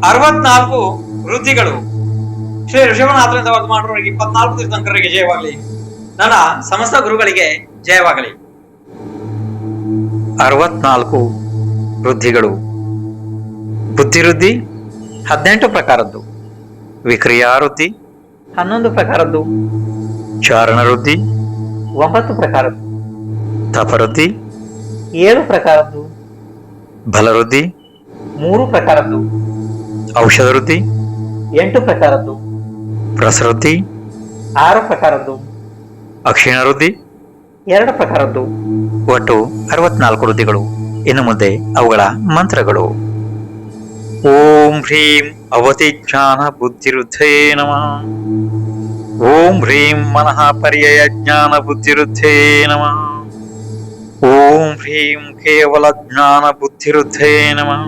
64 ವೃದ್ಧಿಗಳು. ಶ್ರೀ ಋಷಭನಾಥರಿಂದ ವರ್ಧಮಾನರಿಗೆ 24 ತೀರ್ಥಂಕರರಿಗೆ ಜಯವಾಗಲಿ. ನನ್ನ ಸಮಸ್ತ ಗುರುಗಳಿಗೆ ಜಯವಾಗಲಿ. 64 ವೃದ್ಧಿಗಳು. ಬುದ್ಧಿವೃದ್ಧಿ 18 ಪ್ರಕಾರದ್ದು, ವಿಕ್ರಿಯಾವೃದ್ಧಿ 11 ಪ್ರಕಾರದ್ದು, ಚಾರಣ ವೃದ್ಧಿ 9 ಪ್ರಕಾರದ್ದು, ತಪವೃದ್ಧಿ 7 ಪ್ರಕಾರದ್ದು, ಬಲವೃದ್ಧಿ 3 ಪ್ರಕಾರದ್ದು, ಔಷಧ ವೃದ್ಧಿ 8 ಪ್ರಕಾರದ್ದು, ರಸವೃದ್ಧಿ 6 ಪ್ರಕಾರದ್ದು, ಅಕ್ಷೀಣ ವೃದ್ಧಿ 2 ಪ್ರಕಾರದ್ದು. ಒಟ್ಟು 64 ವೃದ್ಧಿಗಳು. ಇನ್ನು ಮುಂದೆ ಅವುಗಳ ಮಂತ್ರಗಳು. ಓಂ ಹ್ರೀಂ ಅವತಿ ಜ್ಞಾನ ಬುದ್ಧಿವೃದ್ಧೇ ನಮಃ. ಓಂ ಹ್ರೀಂ ಮನಃ ಪರ್ಯಯ ಜ್ಞಾನ ಬುದ್ಧಿವೃದ್ಧೇ ನಮಃ. ಓಂ ಹ್ರೀಂ ಕೇವಲ ಜ್ಞಾನ ಬುದ್ಧಿವೃದ್ಧೇ ನಮಃ.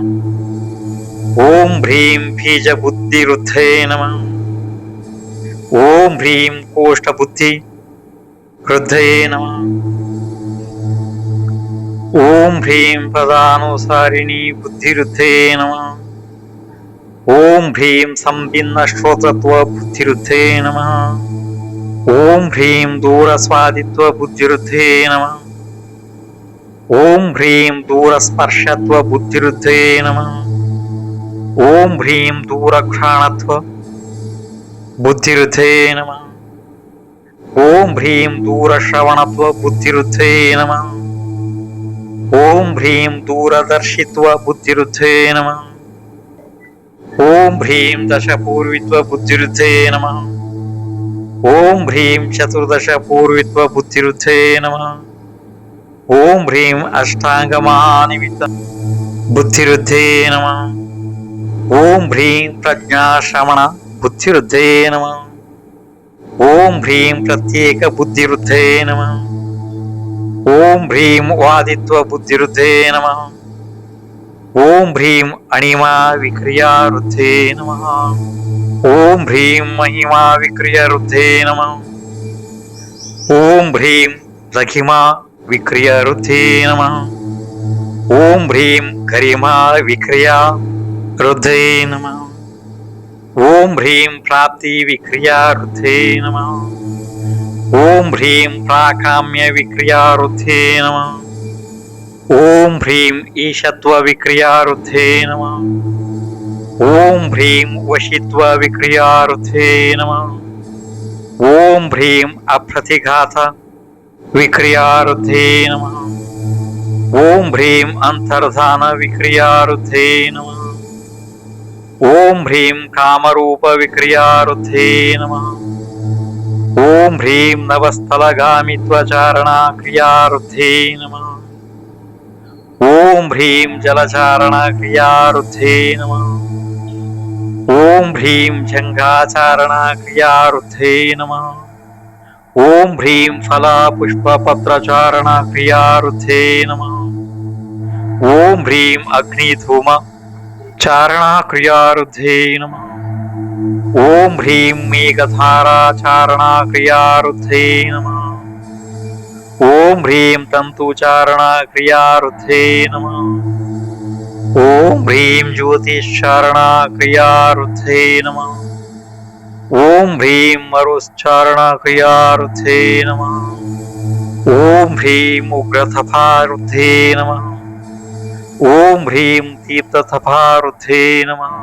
ಓಂ ಹ್ರೀಂ ಬೀಜ ಬುದ್ಧಿವೃದ್ಧೇ ನಮಃ. ಓಂ ಹ್ರೀಂ ಕೋಷ್ಠ ಬುದ್ಧಿ ವೃದ್ಧೇ ನಮಃ. ಓಂ ಹ್ರೀಂ ಪದಾನುಸಾರಿಣಿ ಬುದ್ಧಿವೃದ್ಧೇ ನಮಃ. ಓಂ ಹ್ರೀಂ ಸಂಭಿನ್ನ ಶ್ರೋತತ್ವ ಬುದ್ಧಿವೃದ್ಧೇ ನಮಃ. ಓಂ ಹ್ರೀಂ ದೂರ ಸ್ವಾದಿತ್ವ ಬುದ್ಧಿವೃದ್ಧೇ ನಮಃ. ಓಂ ಹ್ರೀಂ ದೂರ ಸ್ಪರ್ಶತ್ವ ಬುದ್ಧಿವೃದ್ಧೇ ನಮಃ. ಓಂ ಹ್ರೀಂ ದೂರ ಘ್ರಾಣತ್ವ ಬುದ್ಧಿವೃದ್ಧೇ ನಮಃ. ಓಂ ಹ್ರೀಂ ದೂರ ಶ್ರವಣತ್ವ ಬುದ್ಧಿವೃದ್ಧೇ ನಮಃ. ಓಂ ಹ್ರೀಂ ದೂರದರ್ಶಿತ್ವ ಬುದ್ಧಿವೃದ್ಧೇ ನಮಃ. ಓಂ ಹ್ರೀಂ ದಶಪೂರ್ವಿತ್ವ ಬುದ್ಧಿವೃದ್ಧೇ ನಮಃ. ಓಂ ಹ್ರೀಂ ಚತುರ್ದಶ ಪೂರ್ವಿತ್ವ ಬುದ್ಧಿವೃದ್ಧೇ ನಮಃ. ಓಂ ಹ್ರೀಂ ಅಷ್ಟಾಂಗ ಮಹಾನಿಮಿತ್ತ ಬುದ್ಧಿವೃದ್ಧೇ ನಮಃ. ಓಂ ಹ್ರೀಂ ಪ್ರಜ್ಞಾಶ್ರವಣ ಬುದ್ಧಿವೃದ್ಧೇ ನಮಃ. ಓಂ ಹ್ರೀಂ ಪ್ರತ್ಯೇಕ ಬುದ್ಧಿವೃದ್ಧೇ ನಮಃ. ಓಂ ಹ್ರೀಂ ವಾದಿತ್ವ ಬುದ್ಧಿವೃದ್ಧೇ ನಮಃ. ಓಂ ಹ್ರೀಂ ಅಣಿಮಾ ವಿಕ್ರಿಯಾ ವೃದ್ಧೇ ನಮಃ. ಓಂ ಹ್ರೀಂ ಮಹಿಮಾ ವಿಕ್ರಿಯಾ ವೃದ್ಧೇ ನಮಃ. ಓಂ ಹ್ರೀಂ ಲಘಿಮಾ ವಿಕ್ರಿಯಾ ವೃದ್ಧೇ ನಮಃ. ಓಂ ಹ್ರೀಂ ಗರಿಮಾ ವಿಕ್ರಿಯಾ ವೃದ್ಧೇ ನಮಃ. ಓಂ ಹ್ರೀಂ ಪ್ರಾಪ್ತಿ ವಿಕ್ರಿಯಾ ವೃದ್ಧೇ ನಮಃ. ಓಂ ಹ್ರೀಂ ಪ್ರಾಕಾಮ್ಯ ವಿಕ್ರಿಯಾ ವೃದ್ಧೇ ನಮಃ. ಓಂ ಹ್ರೀಂ ಈಶತ್ವ ವಿಕ್ರಿಯಾ ವೃದ್ಧೇ ನಮಃ. ಓಂ ಹ್ರೀಂ ವಶಿತ್ವ ವಿಕ್ರಿಯಾ ವೃದ್ಧೇ ನಮಃ. ಓಂ ಹ್ರೀಂ ಅಪ್ರತಿಘಾತ ವಿಕ್ರಿಯಾ ವೃದ್ಧೇ ನಮಃ. ಓಂ ಹ್ರೀಂ ಅಂತರ್ಧಾನ ವಿಕ್ರಿಯಾ ವೃದ್ಧೇ ನಮಃ. ಓಂ ಹ್ರೀಂ ಕಾಮರೂಪ ವಿಕ್ರಿಯಾ ವೃದ್ಧೇ ನಮಃ. ಓಂ ಹ್ರೀಂ ನವಸ್ಥಲಗಾಮಿತ್ವ ಚಾರಣಾ ಕ್ರಿಯಾ ವೃದ್ಧೇ ನಮಃ. ಓಂ ಹ್ರೀಂ ಜಲಚಾರಣ ಕ್ರಿಯಾ ವೃದ್ಧೇ ನಮಃ. ಓಂ ಹ್ರೀಂ ಜಂಘಾಚಾರಣ ಕ್ರಿಯಾ ವೃದ್ಧೇ ನಮಃ. ಓಂ ಹ್ರೀಂ ಫಲ ಪುಷ್ಪ ಪತ್ರಚಾರಣ ಕ್ರಿಯಾ ವೃದ್ಧೇ ನಮಃ. ಓಂ ಹ್ರೀಂ ಅಗ್ನಿಧೂಮ ಚಾರಣ ಕ್ರಿಯಾ ವೃದ್ಧೇ ನಮಃ. ಓಂ ಹ್ರೀಂ ಮೇಘಧಾರಾ ಚಾರಣ ಕ್ರಿಯಾ ವೃದ್ಧೇ ನಮಃ. ಓಂ ಹ್ರೀಂ ತಂತುಚಾರಣ ಕ್ರಿಯಾ ವೃದ್ಧೇ ನಮಃ. ಓಂ ಹ್ರೀಂ ಜ್ಯೋತಿಶ್ಚಾರಣ ಕ್ರಿಯಾ ವೃದ್ಧೇ ನಮಃ. ಓಂ ಹ್ರೀಂ ಮರುಶ್ಚಾರಣ ಕ್ರಿಯಾ ವೃದ್ಧೇ ನಮಃ. ಓಂ ಹ್ರೀಂ ಉಗ್ರತಪಾ ವೃದ್ಧೇ ನಮಃ. ಓಂ ಹ್ರೀಂ ತೀರ್ಥತಪಾ ವೃದ್ಧೇ ನಮಃ.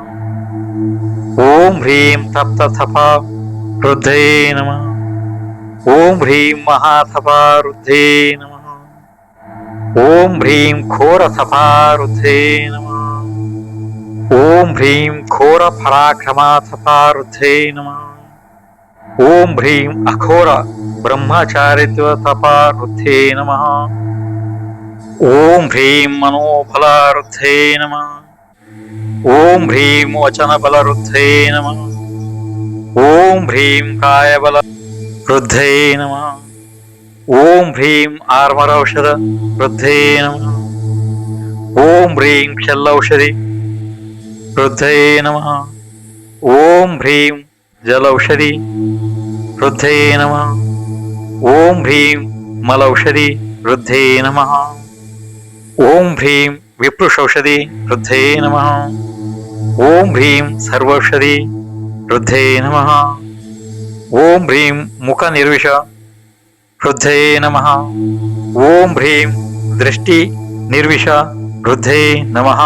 ಓಂ ಹ್ರೀಂ ತಪ್ತತಪಾ ವೃದ್ಧೇ ನಮಃ. ಓಂ ಹ್ರೀಂ ಮಹಾತಪಾ ವೃದ್ಧೇ ನಮಃ. ಓಂ ಹ್ರೀಂ ಘೋರತಪಾ ವೃದ್ಧೇ ನಮಃ. ಓಂ ಹ್ರೀಂ ಘೋರ ಪರಾಕ್ರಮಾತಪಾ ವೃದ್ಧೇ ನಮಃ. ಓಂ ಹ್ರೀಂ ಅಘೋರ ಬ್ರಹ್ಮಚಾರಿತ್ವ ತಪಾ ವೃದ್ಧೇ ನಮಃ. ಓಂ ಹ್ರೀಂ ಮನೋಬಲ ವೃದ್ಧೇ ನಮಃ. ಓಂ ಹ್ರೀಂ ವಚನ ಬಲ ವೃದ್ಧೇ ನಮಃ. ಓಂ ಹ್ರೀಂ ಕಾಯಬಲ ವೃದ್ಧೇ ನಮಃ. ಓಂ ಹ್ರೀಂ ಆರ್ಮರೌಷಧ ವೃದ್ಧೇ ನಮಃ. ಓಂ ಹ್ರೀಂ ಶಲ್ಲೌಷಧಿ ವೃದ್ಧೇ ನಮಃ. ಓಂ ಹ್ರೀಂ ಜಲೌಷಧಿ ವೃದ್ಧೇ ನಮಃ. ಓಂ ಹ್ರೀಂ ಮಲೌಷಧಿ ವೃದ್ಧೇ ನಮಃ. ಓಂ ಹ್ರೀಂ ವಿಪ್ರುಷೌಷಧಿ ವೃದ್ಧೇ ನಮಃ. ಓಂ ಹ್ರೀಂ ಸರ್ವೌಷಧಿ ವೃದ್ಧೇ ನಮಃ. ಓಂ ಹ್ರೀಂ ಮುಖ ನಿರ್ವಿಷ ವೃದ್ಧೇ ನಮಃ. ಓಂ ಹ್ರೀಂ ದೃಷ್ಟಿ ನಿರ್ವಿಷ ವೃದ್ಧೇ ನಮಃ.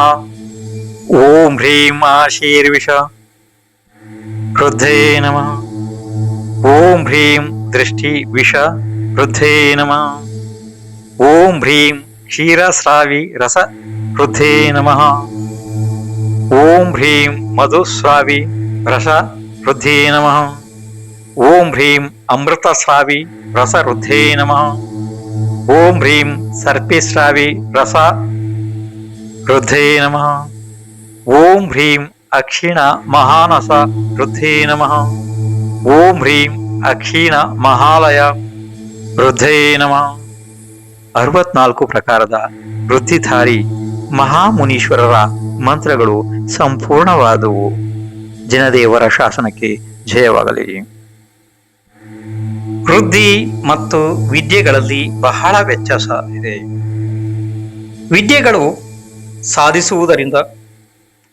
ಓಂ ಹ್ರೀಂ ಆಶೀರ್ವಿಷ ವೃದ್ಧೇ ನಮಃ. ಓಂ ಹ್ರೀಂ ದೃಷ್ಟಿ ವಿಷ ವೃದ್ಧೇ ನಮಃ. ಓಂ ಹ್ರೀಂ ಕ್ಷೀರಸ್ರಾವಿ ರಸ ವೃದ್ಧೇ ನಮಃ. ಓಂ ಹ್ರೀಂ ಮಧುಸ್ರಾವಿ ರಸ ವೃದ್ಧೇ ನಮಃ. ಓಂ ಹ್ರೀಂ ಅಮೃತಸ್ರಾವಿ ರಸ ವೃದ್ಧೇ ನಮಃ. ಓಂ ಹ್ರೀಂ ಸರ್ಪಿಸ್ರಾವಿ ರಸ ವೃದ್ಧೇ ನಮಃ. ಓಂ ಹ್ರೀಂ ಅಕ್ಷೀಣ ಮಹಾನಸ ವೃದ್ಧೇ ನಮಃ. ಓಂ ಹ್ರೀಂ ಅಕ್ಷೀಣ ಮಹಾಲಯ ವೃದ್ಧೇ ನಮಃ. 64 ಪ್ರಕಾರದ ವೃದ್ಧಿಧಾರಿ ಮಹಾಮುನೀಶ್ವರರ ಮಂತ್ರಗಳು ಸಂಪೂರ್ಣವಾದವು. ಜನದೇವರ ಶಾಸನಕ್ಕೆ ಜಯವಾಗಲಿ. ವೃದ್ಧಿ ಮತ್ತು ವಿದ್ಯೆಗಳಲ್ಲಿ ಬಹಳ ವ್ಯತ್ಯಾಸ ಇದೆ. ವಿದ್ಯೆಗಳು ಸಾಧಿಸುವುದರಿಂದ,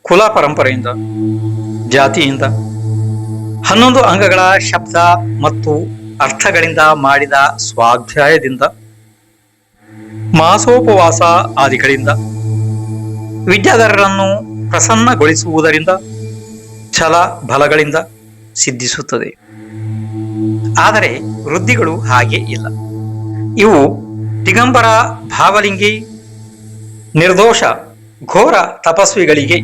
ಕುಲ ಪರಂಪರೆಯಿಂದ, ಜಾತಿಯಿಂದ, 11 ಅಂಗಗಳ ಶಬ್ದ ಮತ್ತು ಅರ್ಥಗಳಿಂದ ಮಾಡಿದ ಸ್ವಾಧ್ಯಾಯದಿಂದ, ಮಾಸೋಪವಾಸ ಆದಿಗಳಿಂದ, ವಿದ್ಯಾಧರರನ್ನು ಪ್ರಸನ್ನಗೊಳಿಸುವುದರಿಂದ, ಛಲ ಬಲಗಳಿಂದ ಸಿದ್ಧಿಸುತ್ತದೆ. ಆದರೆ ವೃದ್ಧಿಗಳು ಹಾಗೆ ಇಲ್ಲ. ಇವು ದಿಗಂಬರ ಭಾವಲಿಂಗಿ ನಿರ್ದೋಷ ಘೋರ ತಪಸ್ವಿಗಳಿಗೆ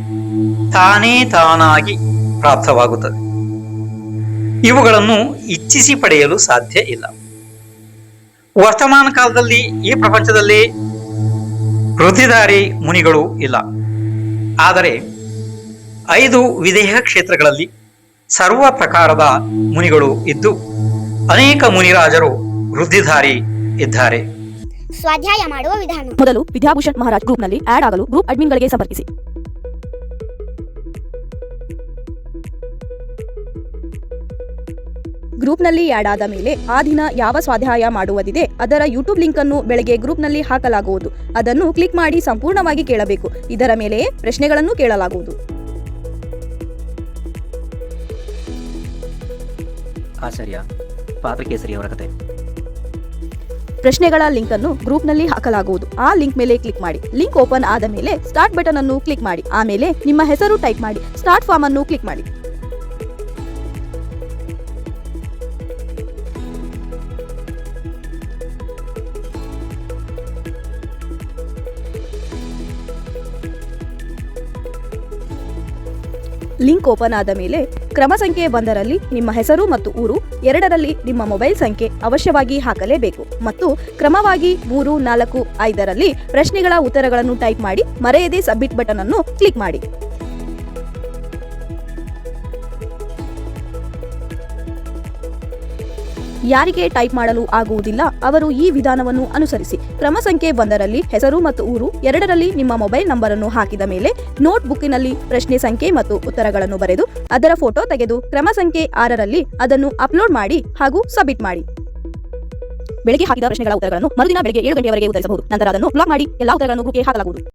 ತಾನೇ ತಾನಾಗಿ ಪ್ರಾಪ್ತವಾಗುತ್ತದೆ. ಇವುಗಳನ್ನು ಇಚ್ಛಿಸಿ ಪಡೆಯಲು ಸಾಧ್ಯ ಇಲ್ಲ. ವರ್ತಮಾನ ಕಾಲದಲ್ಲಿ ಈ ಪ್ರಪಂಚದಲ್ಲಿ ವೃದ್ಧಿಧಾರಿ ಮುನಿಗಳು ಇಲ್ಲ. ಆದರೆ 5 ವಿದೇಹ ಕ್ಷೇತ್ರಗಳಲ್ಲಿ ಸರ್ವ ಪ್ರಕಾರದ ಮುನಿಗಳು ಇದ್ದು ಅನೇಕ ಮುನಿರಾಜರು ವೃದ್ಧಿಧಾರಿ ಇದ್ದಾರೆ. ಸ್ವಾಧ್ಯಾಯ ಮಾಡುವ ವಿಧಾನ. ಮೊದಲು ವಿದ್ಯಾಭೂಷಣ್ ಮಹಾರಾಜ್ ಗ್ರೂಪ್ನಲ್ಲಿ ಆಡ್ ಆಗಲು ಗ್ರೂಪ್ ಅಡ್ಮಿನ್ಗಳಿಗೆ ಸಂಪರ್ಕಿಸಿ. ಗ್ರೂಪ್ನಲ್ಲಿ ಆಡ್ ಆದ ಮೇಲೆ ಆ ದಿನ ಯಾವ ಸ್ವಾಧ್ಯಾಯ ಮಾಡುವುದಿದೆ ಅದರ ಯೂಟ್ಯೂಬ್ ಲಿಂಕ್ ಅನ್ನು ಬೆಳಗ್ಗೆ ಗ್ರೂಪ್ನಲ್ಲಿ ಹಾಕಲಾಗುವುದು. ಅದನ್ನು ಕ್ಲಿಕ್ ಮಾಡಿ ಸಂಪೂರ್ಣವಾಗಿ ಕೇಳಬೇಕು. ಇದರ ಮೇಲೆಯೇ ಪ್ರಶ್ನೆಗಳನ್ನು ಕೇಳಲಾಗುವುದು. ಆಚಾರ್ಯ ಪಾತ್ರಕೇಸರಿಯವರ ಕತೆ. ಪ್ರಶ್ನೆಗಳ ಲಿಂಕ್ ಅನ್ನು ಗ್ರೂಪ್ನಲ್ಲಿ ಹಾಕಲಾಗುವುದು. ಆ ಲಿಂಕ್ ಮೇಲೆ ಕ್ಲಿಕ್ ಮಾಡಿ. ಲಿಂಕ್ ಓಪನ್ ಆದ ಮೇಲೆ ಸ್ಟಾರ್ಟ್ ಬಟನ್ ಅನ್ನು ಕ್ಲಿಕ್ ಮಾಡಿ. ಆಮೇಲೆ ನಿಮ್ಮ ಹೆಸರು ಟೈಪ್ ಮಾಡಿ ಸ್ಟಾರ್ಟ್ ಫಾರ್ಮ್ ಅನ್ನು ಕ್ಲಿಕ್ ಮಾಡಿ. ಲಿಂಕ್ ಓಪನ್ ಆದ ಮೇಲೆ ಕ್ರಮ ಸಂಖ್ಯೆ 1ರಲ್ಲಿ ನಿಮ್ಮ ಹೆಸರು ಮತ್ತು ಊರು, 2ರಲ್ಲಿ ನಿಮ್ಮ ಮೊಬೈಲ್ ಸಂಖ್ಯೆ ಅವಶ್ಯವಾಗಿ ಹಾಕಲೇಬೇಕು ಮತ್ತು ಕ್ರಮವಾಗಿ 3, 4, 5ರಲ್ಲಿ ಪ್ರಶ್ನೆಗಳ ಉತ್ತರಗಳನ್ನು ಟೈಪ್ ಮಾಡಿ ಮರೆಯದೆ ಸಬ್ಮಿಟ್ ಬಟನ್ ಅನ್ನು ಕ್ಲಿಕ್ ಮಾಡಿ. ಯಾರಿಗೆ ಟೈಪ್ ಮಾಡಲು ಆಗುವುದಿಲ್ಲ ಅವರು ಈ ವಿಧಾನವನ್ನು ಅನುಸರಿಸಿ. ಕ್ರಮ ಸಂಖ್ಯೆ 1ರಲ್ಲಿ ಹೆಸರು ಮತ್ತು ಊರು, 2ರಲ್ಲಿ ನಿಮ್ಮ ಮೊಬೈಲ್ ನಂಬರ್ ಅನ್ನು ಹಾಕಿದ ಮೇಲೆ ನೋಟ್ ಬುಕ್ಕಿನಲ್ಲಿ ಪ್ರಶ್ನೆ ಸಂಖ್ಯೆ ಮತ್ತು ಉತ್ತರಗಳನ್ನು ಬರೆದು ಅದರ ಫೋಟೋ ತೆಗೆದು ಕ್ರಮ ಸಂಖ್ಯೆ 6ರಲ್ಲಿ ಅದನ್ನು ಅಪ್ಲೋಡ್ ಮಾಡಿ ಹಾಗೂ ಸಬ್ಮಿಟ್ ಮಾಡಿ. ಬೆಳಗ್ಗೆ ಹಾಕಿದ ಪ್ರಶ್ನೆಗಳ ಉತ್ತರಗಳನ್ನು ಮರುದಿನ ಬೆಳಗ್ಗೆ 7 ಗಂಟೆಯವರೆಗೆ ಉತ್ತರಿಸಬಹುದು. ನಂತರ ಅದನ್ನು ಬ್ಲಾಕ್ ಮಾಡಿ ಎಲ್ಲಾ ಉತ್ತರಗಳನ್ನು ಗ್ರೂಪ್ಗೆ ಹಾಕಲಾಗುವುದು.